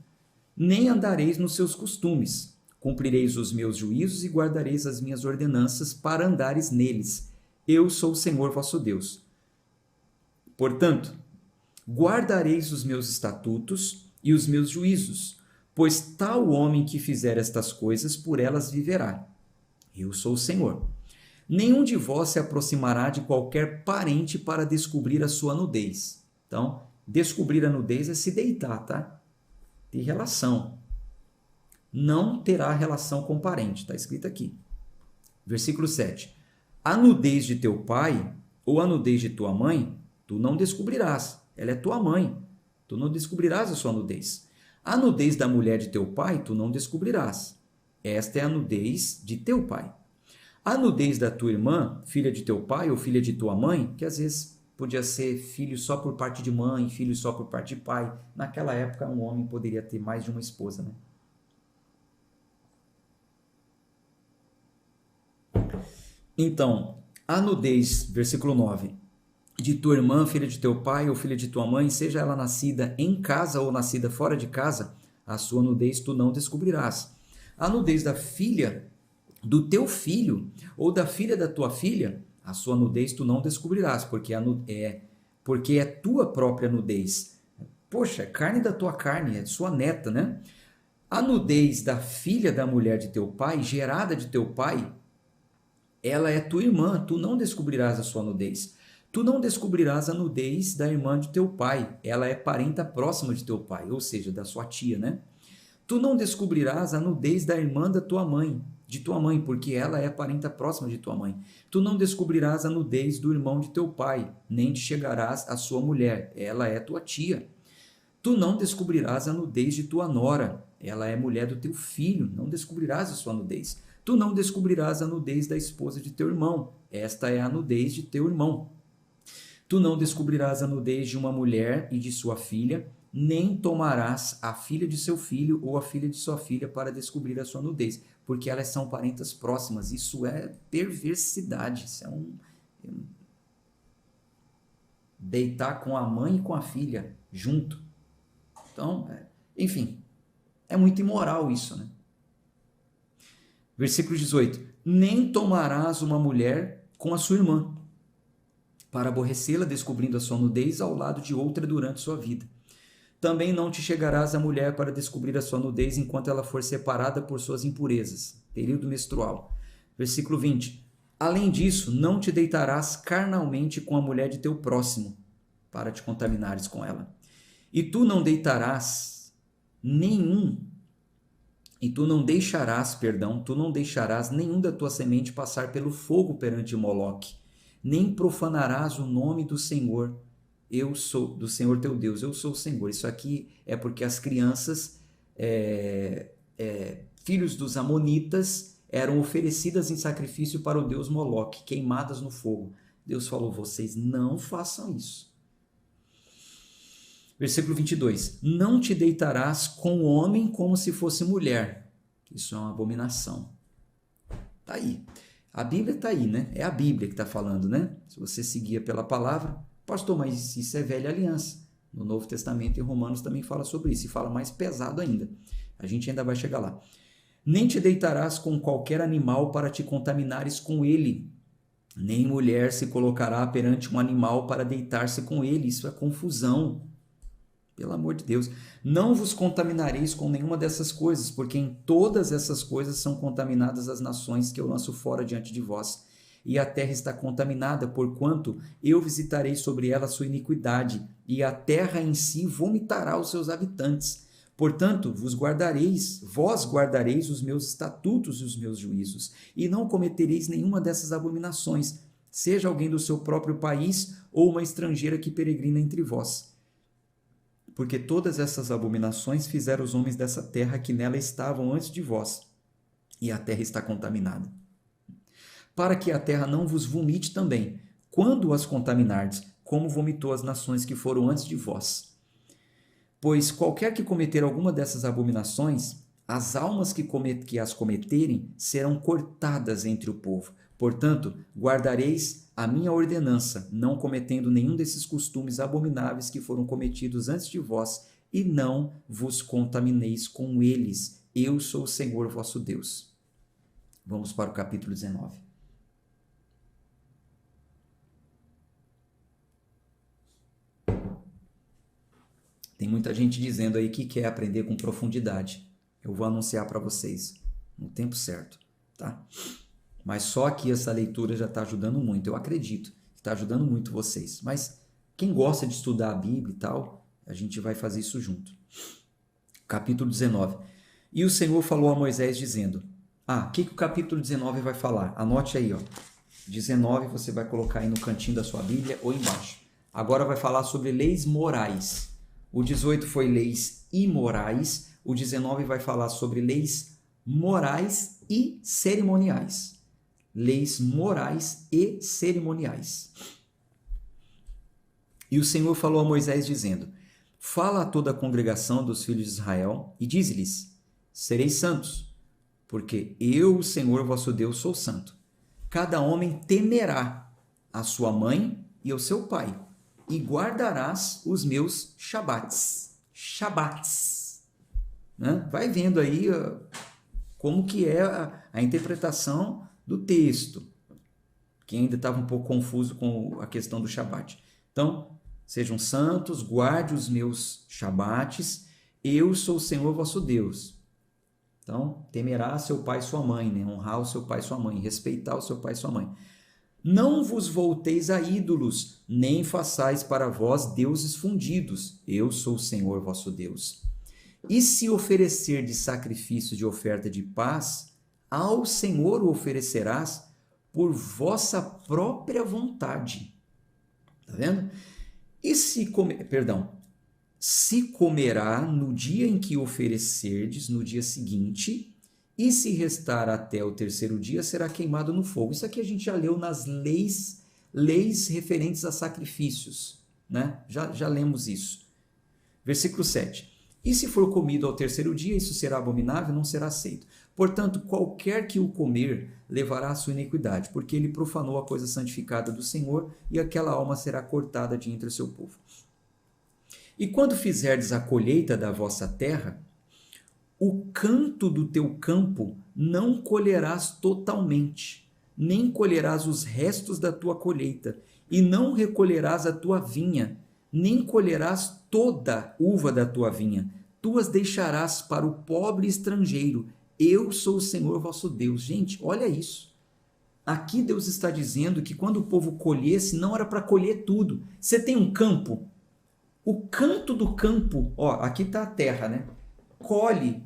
nem andareis nos seus costumes. Cumprireis os meus juízos e guardareis as minhas ordenanças para andares neles. Eu sou o Senhor vosso Deus. Portanto, guardareis os meus estatutos e os meus juízos, pois tal homem que fizer estas coisas, por elas viverá. Eu sou o Senhor. Nenhum de vós se aproximará de qualquer parente para descobrir a sua nudez. Então, descobrir a nudez é se deitar, tá? Ter relação. Não terá relação com parente, está escrito aqui. Versículo 7. A nudez de teu pai ou a nudez de tua mãe, tu não descobrirás. Ela é tua mãe. Tu não descobrirás a sua nudez. A nudez da mulher de teu pai tu não descobrirás. Esta é a nudez de teu pai. A nudez da tua irmã, filha de teu pai ou filha de tua mãe, que às vezes podia ser filho só por parte de mãe, filho só por parte de pai. Naquela época, um homem poderia ter mais de uma esposa, né? Então, a nudez, versículo 9, de tua irmã, filha de teu pai ou filha de tua mãe, seja ela nascida em casa ou nascida fora de casa, a sua nudez tu não descobrirás. A nudez da filha do teu filho ou da filha da tua filha, a sua nudez tu não descobrirás, porque é tua própria nudez. Poxa, é carne da tua carne, é sua neta, né? A nudez da filha da mulher de teu pai, gerada de teu pai, ela é tua irmã, tu não descobrirás a sua nudez. Tu não descobrirás a nudez da irmã de teu pai, ela é parenta próxima de teu pai, ou seja, da sua tia, né? Tu não descobrirás a nudez da irmã da tua mãe, de tua mãe, porque ela é parenta próxima de tua mãe. Tu não descobrirás a nudez do irmão de teu pai, nem te chegarás à sua mulher, ela é tua tia. Tu não descobrirás a nudez de tua nora, ela é mulher do teu filho, não descobrirás a sua nudez. Tu não descobrirás a nudez da esposa de teu irmão, esta é a nudez de teu irmão. Tu não descobrirás a nudez de uma mulher e de sua filha, nem tomarás a filha de seu filho ou a filha de sua filha para descobrir a sua nudez, porque elas são parentas próximas. Isso é perversidade, isso é deitar com a mãe e com a filha junto. Então, enfim, é muito imoral isso, né? Versículo 18. Nem tomarás uma mulher com a sua irmã, para aborrecê-la, descobrindo a sua nudez ao lado de outra durante sua vida. Também não te chegarás à mulher para descobrir a sua nudez enquanto ela for separada por suas impurezas. Período menstrual. Versículo 20. Além disso, não te deitarás carnalmente com a mulher de teu próximo, para te contaminares com ela. E tu não deixarás nenhum da tua semente passar pelo fogo perante Moloque, nem profanarás o nome do Senhor, do Senhor teu Deus, eu sou o Senhor. Isso aqui é porque as crianças, filhos dos amonitas, eram oferecidas em sacrifício para o deus Moloque, queimadas no fogo. Deus falou, vocês não façam isso. Versículo 22. Não te deitarás com o homem como se fosse mulher. Isso é uma abominação. Está aí. A Bíblia está aí, né? É a Bíblia que está falando, né? Se você seguia pela palavra, pastor, mas isso é velha aliança. No Novo Testamento e Romanos também fala sobre isso, e fala mais pesado ainda. A gente ainda vai chegar lá. Nem te deitarás com qualquer animal para te contaminares com ele. Nem mulher se colocará perante um animal para deitar-se com ele. Isso é confusão. Pelo amor de Deus. Não vos contaminareis com nenhuma dessas coisas, porque em todas essas coisas são contaminadas as nações que eu lanço fora diante de vós. E a terra está contaminada, porquanto eu visitarei sobre ela a sua iniquidade, e a terra em si vomitará os seus habitantes. Portanto, vós guardareis os meus estatutos e os meus juízos, e não cometereis nenhuma dessas abominações, seja alguém do seu próprio país ou uma estrangeira que peregrina entre vós. Porque todas essas abominações fizeram os homens dessa terra que nela estavam antes de vós, e a terra está contaminada. Para que a terra não vos vomite também, quando as contaminardes, como vomitou as nações que foram antes de vós. Pois qualquer que cometer alguma dessas abominações, as almas que as cometerem serão cortadas entre o povo. Portanto, guardareis a minha ordenança, não cometendo nenhum desses costumes abomináveis que foram cometidos antes de vós, e não vos contamineis com eles. Eu sou o Senhor vosso Deus. Vamos para o capítulo 19. Tem muita gente dizendo aí que quer aprender com profundidade. Eu vou anunciar para vocês no tempo certo, tá? Mas só aqui essa leitura já está ajudando muito. Eu acredito que está ajudando muito vocês. Mas quem gosta de estudar a Bíblia e tal, a gente vai fazer isso junto. Capítulo 19. E o Senhor falou a Moisés dizendo... o que o capítulo 19 vai falar? Anote aí, ó. 19 você vai colocar aí no cantinho da sua Bíblia ou embaixo. Agora vai falar sobre leis morais. O 18 foi leis imorais. O 19 vai falar sobre leis morais e cerimoniais. Leis morais e cerimoniais. E o Senhor falou a Moisés dizendo: fala a toda a congregação dos filhos de Israel e dize-lhes: sereis santos, porque eu, o Senhor vosso Deus, sou santo. Cada homem temerá a sua mãe e o seu pai, e guardarás os meus shabates. Shabates. Né? Vai vendo aí como que é a interpretação do texto, que ainda estava um pouco confuso com a questão do shabat. Então, sejam santos, guarde os meus shabates, eu sou o Senhor vosso Deus. Então, temerá seu pai e sua mãe, né? Honrar o seu pai e sua mãe, respeitar o seu pai e sua mãe. Não vos volteis a ídolos, nem façais para vós deuses fundidos. Eu sou o Senhor vosso Deus. E se oferecerdes sacrifício de oferta de paz, ao Senhor o oferecerás por vossa própria vontade. Está vendo? E se comerá no dia em que oferecerdes, no dia seguinte, e se restar até o terceiro dia, será queimado no fogo. Isso aqui a gente já leu nas leis referentes a sacrifícios, né? Já lemos isso. Versículo 7. E se for comido ao terceiro dia, isso será abominável, não será aceito. Portanto, qualquer que o comer levará a sua iniquidade, porque ele profanou a coisa santificada do Senhor, e aquela alma será cortada de entre o seu povo. E quando fizerdes a colheita da vossa terra, o canto do teu campo não colherás totalmente, nem colherás os restos da tua colheita, e não recolherás a tua vinha, nem colherás toda a uva da tua vinha. Tu as deixarás para o pobre estrangeiro. Eu sou o Senhor vosso Deus. Gente, olha isso. Aqui Deus está dizendo que quando o povo colhesse, não era para colher tudo. Você tem um campo. O canto do campo, ó, aqui está a terra, né? Colhe,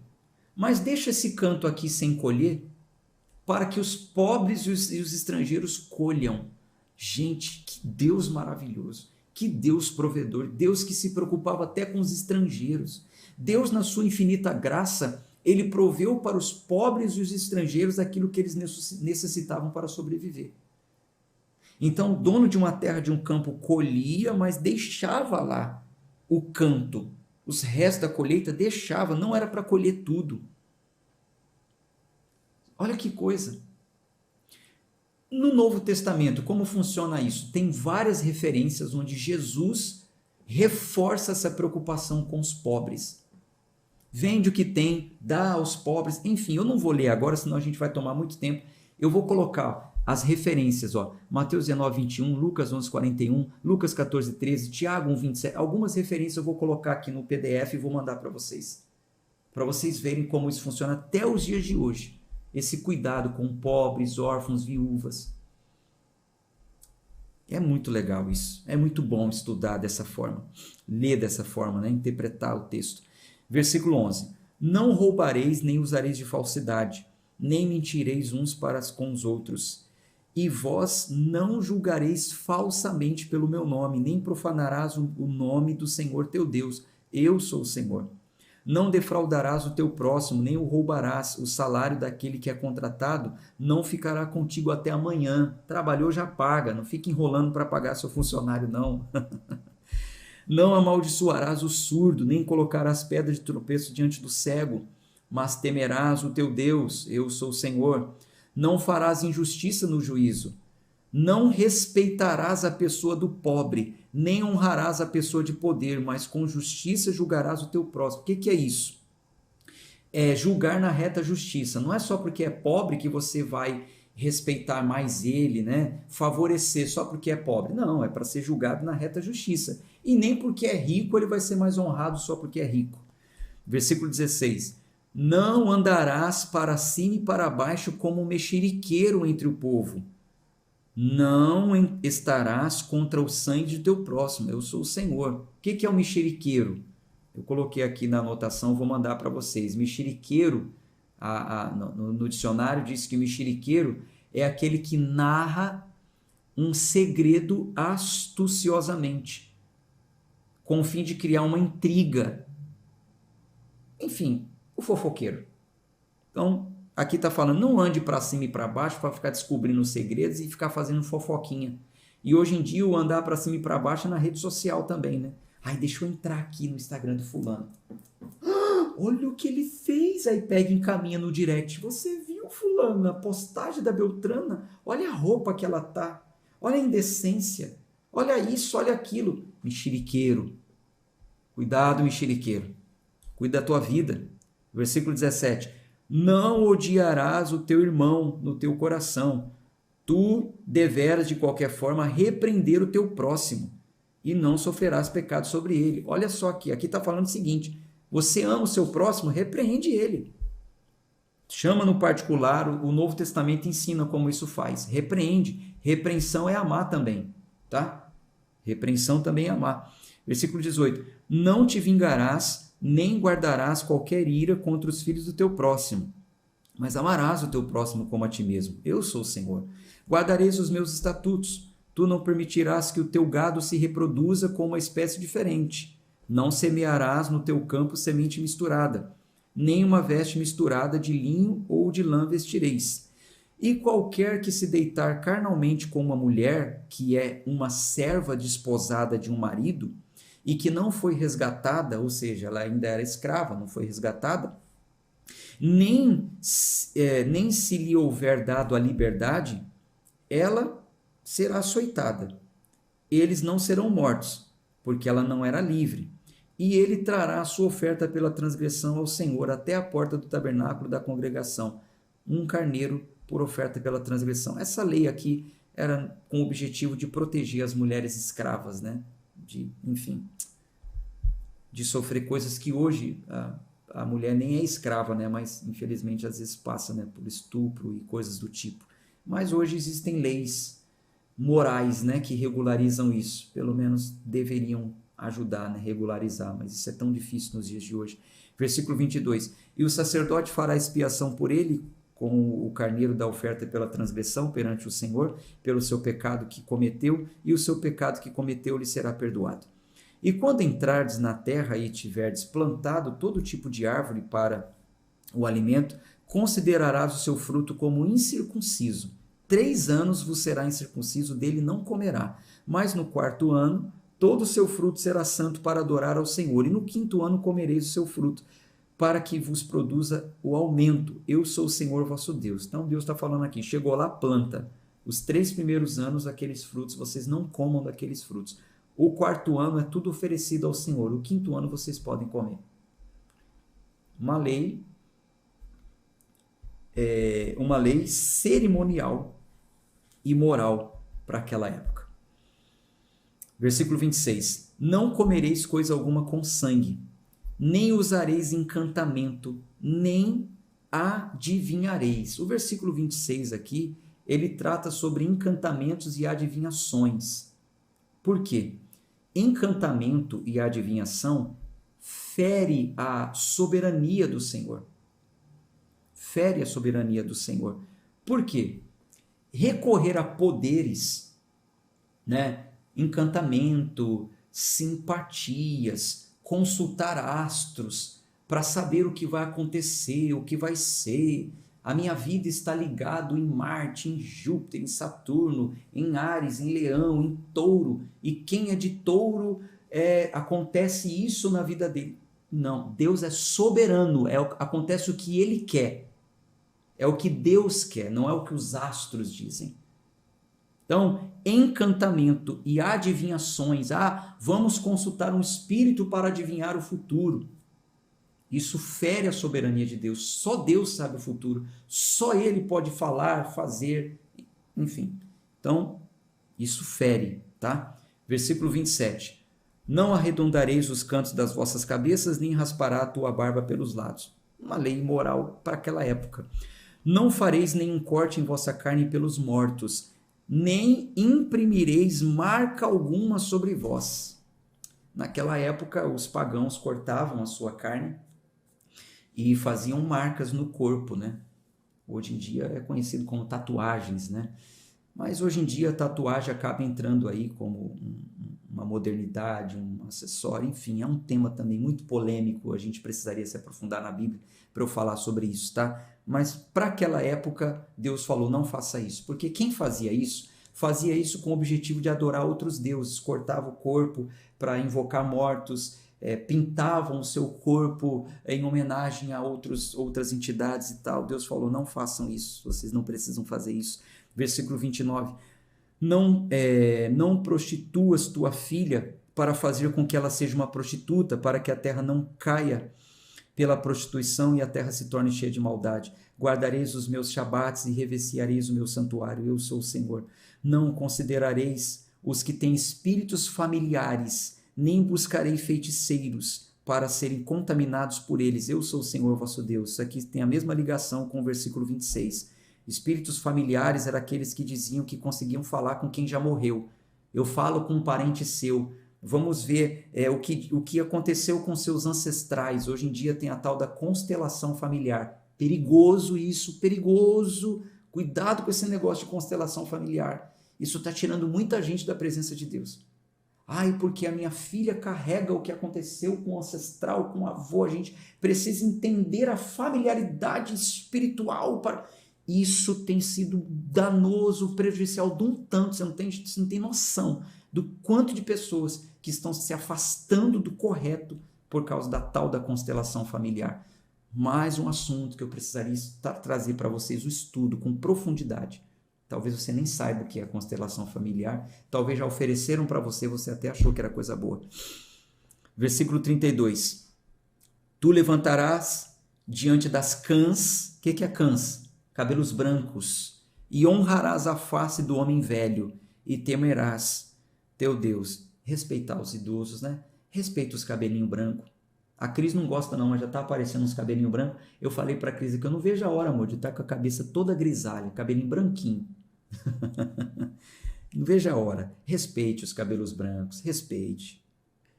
mas deixa esse canto aqui sem colher, para que os pobres e os estrangeiros colham. Gente, que Deus maravilhoso, que Deus provedor, Deus que se preocupava até com os estrangeiros. Deus, na sua infinita graça, ele proveu para os pobres e os estrangeiros aquilo que eles necessitavam para sobreviver. Então, o dono de uma terra, de um campo, colhia, mas deixava lá o canto. Os restos da colheita deixava, não era para colher tudo. Olha que coisa. No Novo Testamento, como funciona isso? Tem várias referências onde Jesus reforça essa preocupação com os pobres. Vende o que tem, dá aos pobres, enfim, eu não vou ler agora, senão a gente vai tomar muito tempo. Eu vou colocar as referências, ó, Mateus 19, 21, Lucas 11, 41, Lucas 14, 13, Tiago 1, 27, algumas referências eu vou colocar aqui no PDF e vou mandar para vocês verem como isso funciona até os dias de hoje, esse cuidado com pobres, órfãos, viúvas. É muito legal isso, é muito bom estudar dessa forma, ler dessa forma, né? Interpretar o texto. Versículo 11, não roubareis nem usareis de falsidade, nem mentireis uns para com os outros. E vós não julgareis falsamente pelo meu nome, nem profanarás o nome do Senhor teu Deus. Eu sou o Senhor. Não defraudarás o teu próximo, nem o roubarás. O salário daquele que é contratado não ficará contigo até amanhã. Trabalhou, já paga. Não fique enrolando para pagar seu funcionário, não. Não amaldiçoarás o surdo, nem colocarás pedra de tropeço diante do cego, mas temerás o teu Deus. Eu sou o Senhor. Não farás injustiça no juízo, não respeitarás a pessoa do pobre, nem honrarás a pessoa de poder, mas com justiça julgarás o teu próximo. O que é isso? É julgar na reta justiça. Não é só porque é pobre que você vai respeitar mais ele, né? Favorecer só porque é pobre. Não, é para ser julgado na reta justiça. E nem porque é rico ele vai ser mais honrado só porque é rico. Versículo 16. Não andarás para cima e para baixo como um mexeriqueiro entre o povo. Não estarás contra o sangue de teu próximo. Eu sou o Senhor. O que é um mexeriqueiro? Eu coloquei aqui na anotação, vou mandar para vocês. Mexeriqueiro, no dicionário diz que mexeriqueiro é aquele que narra um segredo astuciosamente. com o fim de criar uma intriga. Enfim, o fofoqueiro. Então, aqui está falando, não ande para cima e para baixo para ficar descobrindo os segredos e ficar fazendo fofoquinha. E hoje em dia o andar para cima e para baixo é na rede social também, né? Ai, deixa eu entrar aqui no Instagram do fulano. Olha o que ele fez. Aí pega e encaminha no direct. Você viu, fulano, a postagem da Beltrana? Olha a roupa que ela tá. Olha a indecência. Olha isso, olha aquilo. Mexeriqueiro. Cuidado, mexeriqueiro. Cuida da tua vida. Versículo 17. Não odiarás o teu irmão no teu coração. Tu deveras, de qualquer forma, repreender o teu próximo e não sofrerás pecado sobre ele. Olha só aqui está falando o seguinte, você ama o seu próximo, repreende ele. Chama no particular, o Novo Testamento ensina como isso faz. Repreende. Repreensão é amar também, tá? Repreensão também é amar. Versículo 18. Não te vingarás, nem guardarás qualquer ira contra os filhos do teu próximo, mas amarás o teu próximo como a ti mesmo. Eu sou o Senhor. Guardareis os meus estatutos. Tu não permitirás que o teu gado se reproduza com uma espécie diferente. Não semearás no teu campo semente misturada, nem uma veste misturada de linho ou de lã vestireis. E qualquer que se deitar carnalmente com uma mulher, que é uma serva desposada de um marido, e que não foi resgatada, ou seja, ela ainda era escrava, não foi resgatada, nem se lhe houver dado a liberdade, ela será açoitada. Eles não serão mortos, porque ela não era livre. E ele trará a sua oferta pela transgressão ao Senhor até a porta do tabernáculo da congregação, um carneiro por oferta pela transgressão. Essa lei aqui era com o objetivo de proteger as mulheres escravas, né? De sofrer coisas que hoje a mulher nem é escrava, né? Mas infelizmente às vezes passa, né? Por estupro e coisas do tipo. Mas hoje existem leis morais, né? Que regularizam isso, pelo menos deveriam ajudar, né? Regularizar, mas isso é tão difícil nos dias de hoje. Versículo 22. E o sacerdote fará expiação por ele com o carneiro da oferta pela transgressão perante o Senhor, pelo seu pecado que cometeu, e o seu pecado que cometeu lhe será perdoado. E quando entrardes na terra e tiverdes plantado todo tipo de árvore para o alimento, considerarás o seu fruto como incircunciso. 3 anos vos será incircunciso, dele não comerá. Mas no 4º ano, todo o seu fruto será santo para adorar ao Senhor. E no 5º ano comereis o seu fruto, para que vos produza o aumento. Eu sou o Senhor vosso Deus. Então Deus está falando aqui, chegou lá, planta. Os 3 primeiros anos, aqueles frutos, vocês não comam daqueles frutos. O 4º ano é tudo oferecido ao Senhor. O 5º ano vocês podem comer. Uma lei cerimonial e moral para aquela época. Versículo 26. Não comereis coisa alguma com sangue, nem usareis encantamento, nem adivinhareis. O versículo 26 aqui, ele trata sobre encantamentos e adivinhações. Por quê? Encantamento e adivinhação fere a soberania do Senhor. Fere a soberania do Senhor. Por quê? Recorrer a poderes, né? Encantamento, simpatias, consultar astros para saber o que vai acontecer, o que vai ser. A minha vida está ligada em Marte, em Júpiter, em Saturno, em Áries, em Leão, em Touro. E quem é de Touro, acontece isso na vida dele. Não, Deus é soberano, acontece o que Ele quer. É o que Deus quer, não é o que os astros dizem. Então, encantamento e adivinhações. Vamos consultar um espírito para adivinhar o futuro. Isso fere a soberania de Deus. Só Deus sabe o futuro. Só Ele pode falar, fazer, enfim. Então, isso fere, tá? Versículo 27. Não arredondareis os cantos das vossas cabeças, nem raspará a tua barba pelos lados. Uma lei imoral para aquela época. Não fareis nenhum corte em vossa carne pelos mortos, nem imprimireis marca alguma sobre vós. Naquela época, os pagãos cortavam a sua carne e faziam marcas no corpo, né? Hoje em dia é conhecido como tatuagens, né? Mas hoje em dia a tatuagem acaba entrando aí como uma modernidade, um acessório, enfim, é um tema também muito polêmico, a gente precisaria se aprofundar na Bíblia para eu falar sobre isso, tá? Mas para aquela época, Deus falou, não faça isso, porque quem fazia isso com o objetivo de adorar outros deuses, cortava o corpo para invocar mortos, pintavam o seu corpo em homenagem a outras entidades e tal. Deus falou, não façam isso, vocês não precisam fazer isso. Versículo 29, não prostituas tua filha para fazer com que ela seja uma prostituta, para que a terra não caia pela prostituição e a terra se torne cheia de maldade. Guardareis os meus shabates e revestiareis o meu santuário, eu sou o Senhor. Não considerareis os que têm espíritos familiares, nem buscarei feiticeiros para serem contaminados por eles, eu sou o Senhor vosso Deus. Isso aqui tem a mesma ligação com o versículo 26. Espíritos familiares eram aqueles que diziam que conseguiam falar com quem já morreu. Eu falo com um parente seu. Vamos ver o que aconteceu com seus ancestrais. Hoje em dia tem a tal da constelação familiar. Perigoso isso, perigoso. Cuidado com esse negócio de constelação familiar. Isso está tirando muita gente da presença de Deus. Ai, porque a minha filha carrega o que aconteceu com o ancestral, com o avô. A gente precisa entender a familiaridade espiritual para... Isso tem sido danoso, prejudicial de um tanto, você não tem noção do quanto de pessoas que estão se afastando do correto por causa da tal da constelação familiar. Mais um assunto que eu precisaria trazer para vocês, o estudo com profundidade. Talvez você nem saiba o que é a constelação familiar, talvez já ofereceram para você, você até achou que era coisa boa. Versículo 32. Tu levantarás diante das cãs, o que é cãs? Cabelos brancos, e honrarás a face do homem velho, e temerás teu Deus. Respeitar os idosos, né? Respeita os cabelinhos brancos. A Cris não gosta não, mas já tá aparecendo uns cabelinhos brancos. Eu falei pra Cris que eu não vejo a hora, amor, de estar com a cabeça toda grisalha, cabelinho branquinho. Não vejo a hora. Respeite os cabelos brancos, respeite.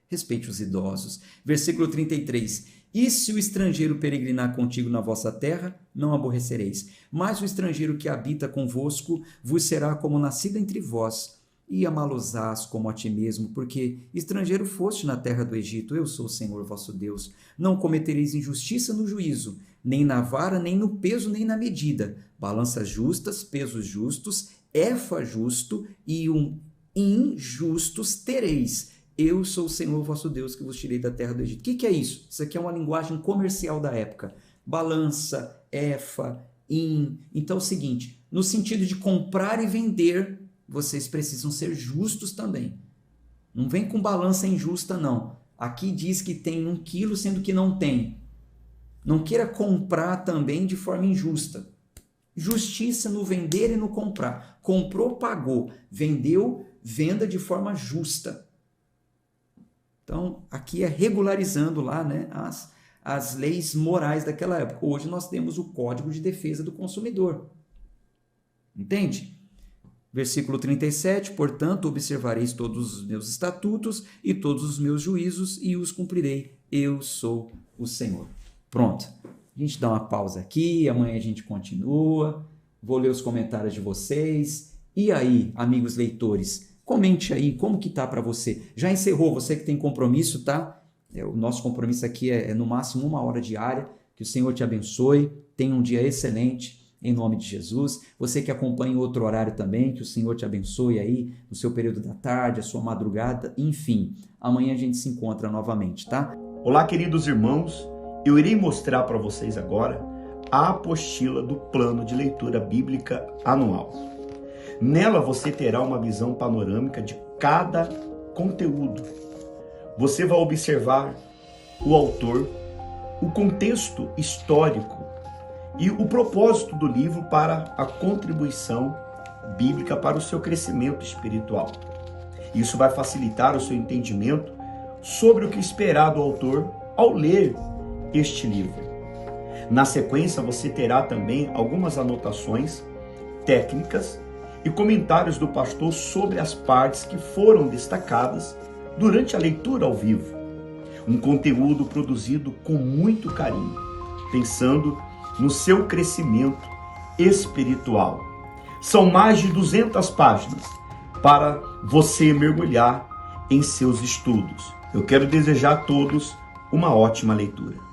Respeite os idosos. Versículo 33. E se o estrangeiro peregrinar contigo na vossa terra, não aborrecereis. Mas o estrangeiro que habita convosco vos será como nascido entre vós, e amá-los-ás como a ti mesmo, porque estrangeiro foste na terra do Egito, eu sou o Senhor vosso Deus. Não cometereis injustiça no juízo, nem na vara, nem no peso, nem na medida. Balanças justas, pesos justos, efa justo e injustos tereis. Eu sou o Senhor vosso Deus que vos tirei da terra do Egito. O que é isso? Isso aqui é uma linguagem comercial da época. Balança, efa, Então é o seguinte, no sentido de comprar e vender, vocês precisam ser justos também. Não vem com balança injusta, não. Aqui diz que tem 1 quilo, sendo que não tem. Não queira comprar também de forma injusta. Justiça no vender e no comprar. Comprou, pagou. Vendeu, venda de forma justa. Então, aqui é regularizando lá, né, as leis morais daquela época. Hoje nós temos o Código de Defesa do Consumidor. Entende? Versículo 37, portanto, observareis todos os meus estatutos e todos os meus juízos e os cumprirei. Eu sou o Senhor. Pronto. A gente dá uma pausa aqui, amanhã a gente continua. Vou ler os comentários de vocês. E aí, amigos leitores, comente aí como que tá para você. Já encerrou, você que tem compromisso, tá? O nosso compromisso aqui é no máximo 1 hora diária. Que o Senhor te abençoe. Tenha um dia excelente. Em nome de Jesus. Você que acompanha outro horário também, que o Senhor te abençoe aí no seu período da tarde, a sua madrugada, enfim. Amanhã a gente se encontra novamente, tá? Olá, queridos irmãos. Eu irei mostrar para vocês agora a apostila do Plano de Leitura Bíblica Anual. Nela você terá uma visão panorâmica de cada conteúdo. Você vai observar o autor, o contexto histórico, e o propósito do livro para a contribuição bíblica para o seu crescimento espiritual. Isso vai facilitar o seu entendimento sobre o que esperar do autor ao ler este livro. Na sequência, você terá também algumas anotações técnicas e comentários do pastor sobre as partes que foram destacadas durante a leitura ao vivo. Um conteúdo produzido com muito carinho, pensando no seu crescimento espiritual. São mais de 200 páginas para você mergulhar em seus estudos. Eu quero desejar a todos uma ótima leitura.